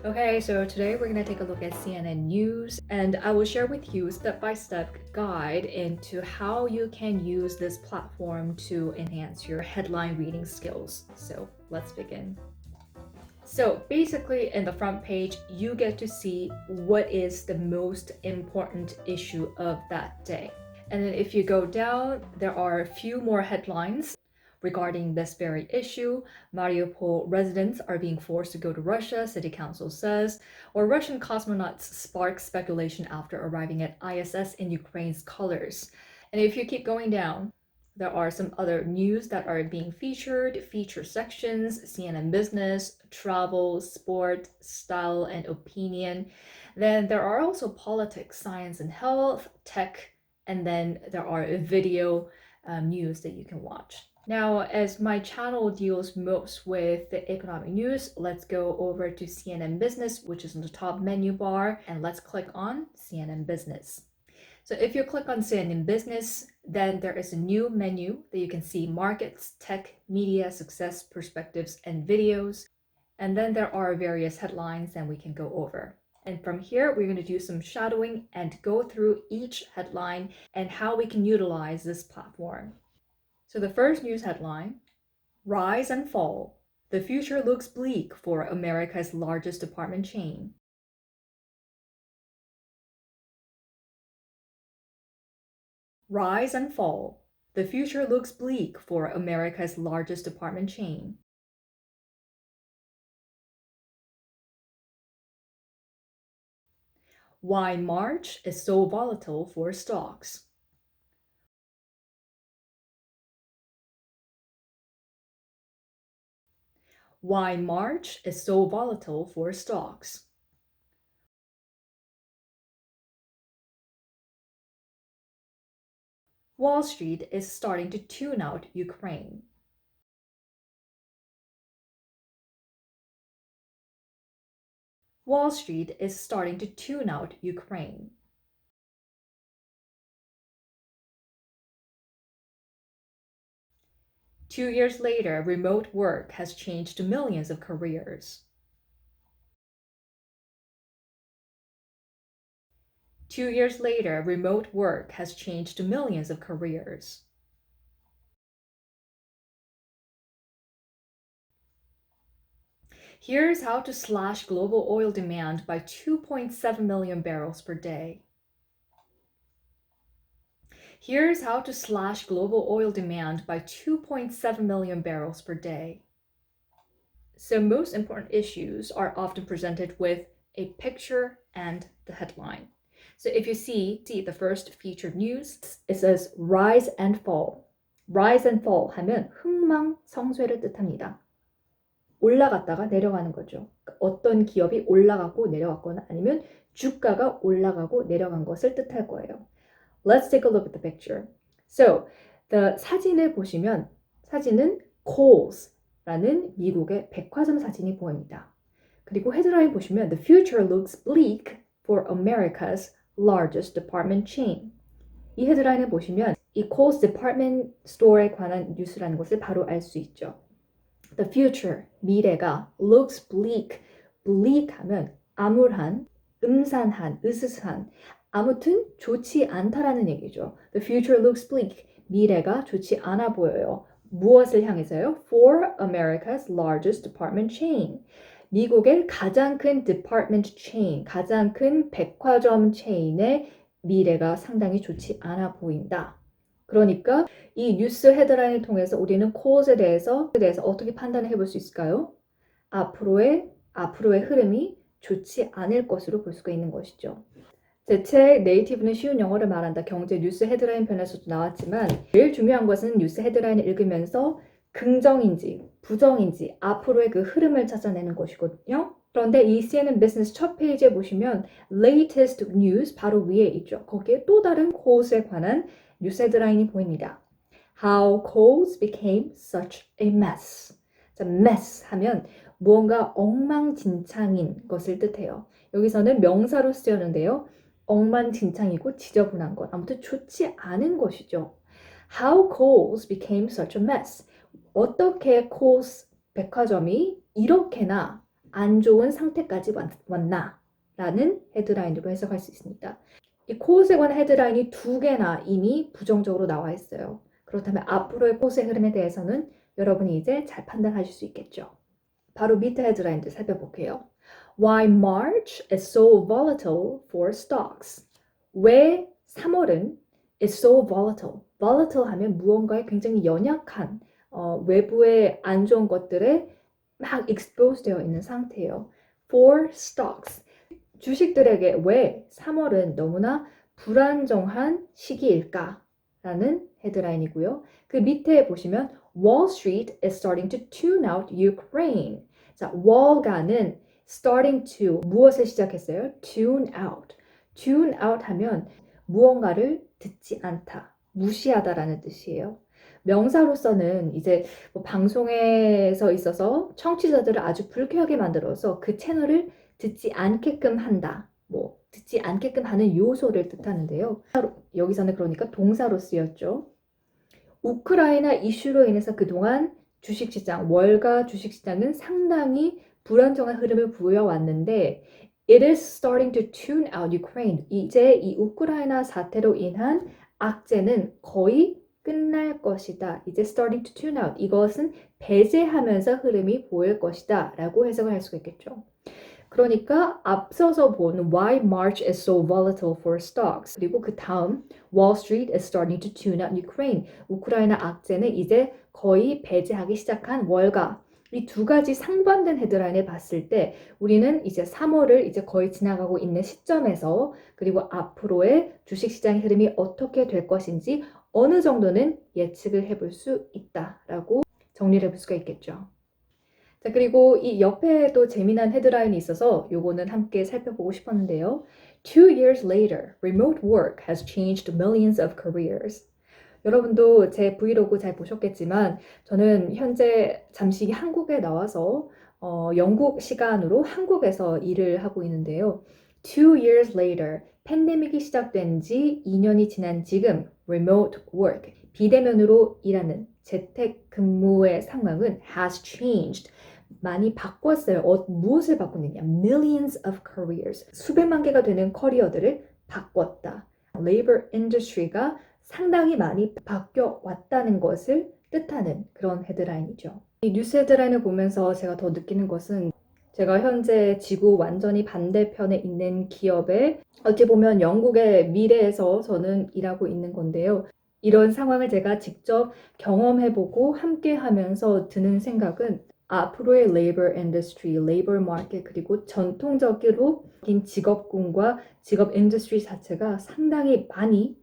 Okay, so today we're going to take a look at CNN News, and I will share with you a step-by-step guide into how you can use this platform to enhance your headline reading skills. So let's begin. So basically, in the front page, you get to see what is the most important issue of that day. And then if you go down, there are a few more headlines regarding this very issue. Mariupol residents are being forced to go to Russia, city council says, or Russian cosmonauts spark speculation after arriving at ISS in Ukraine's colors. And if you keep going down, there are some other news that are being featured, feature sections, CNN Business, travel, sport, style, and opinion. Then there are also politics, science and health, tech, and then there are video news that you can watch. Now, as my channel deals most with the economic news, let's go over to CNN Business, which is in the top menu bar, and let's click on CNN Business. So if you click on CNN Business, then there is a new menu that you can see markets, tech, media, success, perspectives, and videos. And then there are various headlines that we can go over. And from here, we're going to do some shadowing and go through each headline and how we can utilize this platform. So the first news headline, Rise and Fall. The future looks bleak for America's largest department chain. Rise and fall. The future looks bleak for America's largest department chain. Why March is so volatile for stocks. Why March is so volatile for stocks. Wall Street is starting to tune out Ukraine. Wall Street is starting to tune out Ukraine. Two years later, remote work has changed millions of careers. 2 years later, remote work has changed millions of careers. Here's how to slash global oil demand by 2.7 million barrels per day. Here's how to slash global oil demand by 2.7 million barrels per day. So most important issues are often presented with a picture and the headline. So if you see the first featured news, it says rise and fall. rise and fall 하면 흥망성쇠를 뜻합니다. 올라갔다가 내려가는 거죠. 어떤 기업이 올라가고 내려갔거나 아니면 주가가 올라가고 내려간 것을 뜻할 거예요. Let's take a look at the picture. So, the 사진을 보시면 사진은 Kohls라는 미국의 백화점 사진이 보입니다. 그리고 헤드라인 보시면 The future looks bleak for America's largest department chain. 이 헤드라인을 보시면 이 Kohl's department store에 관한 뉴스라는 것을 바로 알 수 있죠. The future, 미래가 looks bleak. bleak 하면 암울한, 음산한, 으스스한, 아무튼 좋지 않다라는 얘기죠. The future looks bleak. 미래가 좋지 않아 보여요. 무엇을 향해서요? For America's largest department chain. 미국의 가장 큰 department chain, 가장 큰 백화점 체인의 미래가 상당히 좋지 않아 보인다. 그러니까 이 뉴스 헤드라인을 통해서 우리는 코즈에 대해서 어떻게 판단을 해볼 수 있을까요? 앞으로의 흐름이 좋지 않을 것으로 볼 수가 있는 것이죠. 제 책 네이티브는 쉬운 영어를 말한다. 경제 뉴스 헤드라인 편에서도 나왔지만 제일 중요한 것은 뉴스 헤드라인을 읽으면서 긍정인지 부정인지 앞으로의 그 흐름을 찾아내는 것이거든요. 그런데 이 CNN 비즈니스 첫 페이지에 보시면 latest news 바로 위에 있죠. 거기에 또 다른 코스에 관한 뉴스 헤드라인이 보입니다. How Kohl's became such a mess. 자, mess 하면 무언가 엉망진창인 것을 뜻해요. 여기서는 명사로 쓰였는데요. 엉망진창이고 지저분한 것, 아무튼 좋지 않은 것이죠. How Kohl's became such a mess. 어떻게 Kohl's 백화점이 이렇게나 안 좋은 상태까지 왔나? 라는 헤드라인으로 해석할 수 있습니다. 이 코스에 관한 헤드라인이 2개나 이미 부정적으로 나와 있어요. 그렇다면 앞으로의 코스의 흐름에 대해서는 여러분이 이제 잘 판단하실 수 있겠죠. 바로 밑에 헤드라인들 살펴볼게요. Why March is so volatile for stocks? 왜 3월은 is so volatile? volatile 하면 무언가에 굉장히 연약한 외부의 안 좋은 것들에 막 exposed 되어 있는 상태예요. For stocks. 주식들에게 왜 3월은 너무나 불안정한 시기일까? 라는 헤드라인이고요. 그 밑에 보시면 Wall Street is starting to tune out Ukraine. 자, wall가는 starting to 무엇을 시작했어요? tune out. tune out 하면 무언가를 듣지 않다, 무시하다라는 뜻이에요. 명사로서는 이제 뭐 방송에서 있어서 청취자들을 아주 불쾌하게 만들어서 그 채널을 듣지 않게끔 한다. 뭐 듣지 않게끔 하는 요소를 뜻하는데요. 여기서는 그러니까 동사로 쓰였죠. 우크라이나 이슈로 인해서 그동안 주식시장, 월가 주식시장은 상당히 불안정한 흐름을 보여왔는데 It is starting to tune out Ukraine. 이제 이 우크라이나 사태로 인한 악재는 거의 끝날 것이다. 이제 starting to tune out. 이것은 배제하면서 흐름이 보일 것이다. 라고 해석을 할 수가 있겠죠. 그러니까 앞서서 본 Why March is so volatile for stocks 그리고 그 다음 Wall Street is starting to tune out Ukraine 우크라이나 악재는 이제 거의 배제하기 시작한 월가 이 두 가지 상반된 헤드라인을 봤을 때 우리는 이제 3월을 이제 거의 지나가고 있는 시점에서 그리고 앞으로의 주식시장의 흐름이 어떻게 될 것인지 어느 정도는 예측을 해볼 수 있다라고 정리를 해볼 수가 있겠죠. 자, 그리고 이 옆에도 재미난 헤드라인이 있어서 요거는 함께 살펴보고 싶었는데요. 2 years later, remote work has changed millions of careers. 여러분도 제 브이로그 잘 보셨겠지만 저는 현재 잠시 한국에 나와서 영국 시간으로 한국에서 일을 하고 있는데요. 2 years later, 팬데믹이 시작된 지 2년이 지난 지금 remote work, 비대면으로 일하는 재택 근무의 상황은 has changed. 많이 바꿨어요. 무엇을 바꾸느냐? Millions of careers. 수백만 개가 되는 커리어들을 바꿨다. Labor industry가 상당히 많이 바뀌어 왔다는 것을 뜻하는 그런 헤드라인이죠. 이 뉴스 헤드라인을 보면서 제가 더 느끼는 것은 제가 현재 지구 완전히 반대편에 있는 기업에 어찌 보면 영국의 미래에서 저는 일하고 있는 건데요. 이런 상황을 제가 직접 경험해보고 함께 하면서 드는 생각은 앞으로의 labor industry, labor market 그리고 전통적으로 직업군과 직업 인더스트리 자체가 상당히 많이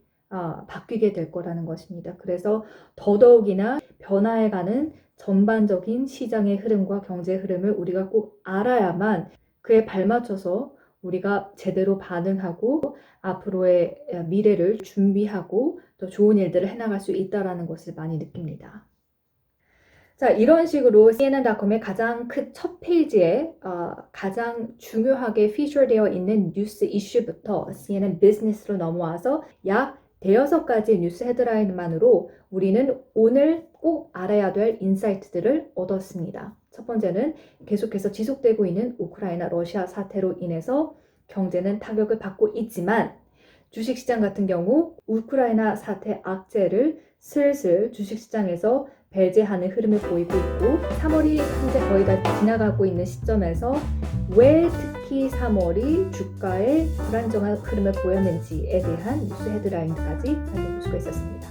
바뀌게 될 거라는 것입니다. 그래서 더더욱이나 변화해가는 전반적인 시장의 흐름과 경제 흐름을 우리가 꼭 알아야만 그에 발맞춰서 우리가 제대로 반응하고 앞으로의 미래를 준비하고 더 좋은 일들을 해나갈 수 있다는 것을 많이 느낍니다. 자, 이런 식으로 CNN.com의 가장 큰 첫 페이지에 가장 중요하게 피처되어 있는 뉴스 이슈부터 CNN 비즈니스로 넘어와서 약 대여섯 가지 뉴스 헤드라인만으로 우리는 오늘 꼭 알아야 될 인사이트들을 얻었습니다. 첫 번째는 계속해서 지속되고 있는 우크라이나 러시아 사태로 인해서 경제는 타격을 받고 있지만 주식시장 같은 경우 우크라이나 사태 악재를 슬슬 주식시장에서 배제하는 흐름을 보이고 있고 3월이 현재 거의 다 지나가고 있는 시점에서 왜 특히 3월이 주가에 불안정한 흐름을 보였는지에 대한 뉴스 헤드라인까지 살펴볼 수가 있었습니다.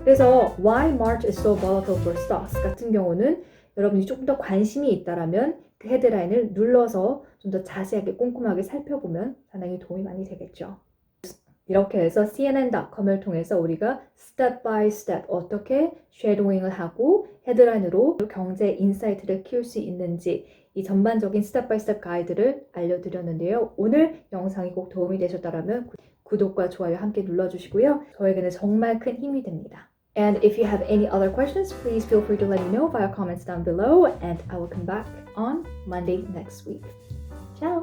그래서 Why March is so volatile for stocks 같은 경우는 여러분이 조금 더 관심이 있다라면 그 헤드라인을 눌러서 좀 더 자세하게 꼼꼼하게 살펴보면 상당히 도움이 많이 되겠죠. 이렇게 해서 CNN.com을 통해서 우리가 스텝 바이 스텝 어떻게 쉐도잉을 하고 헤드라인으로 경제 인사이트를 키울 수 있는지 이 전반적인 스텝 바이 스텝 가이드를 알려드렸는데요. 오늘 영상이 꼭 도움이 되셨다면 구독과 좋아요 함께 눌러주시고요. 저에게는 정말 큰 힘이 됩니다. And if you have any other questions, please feel free to let me know via comments down below and I will come back on Monday next week. Ciao!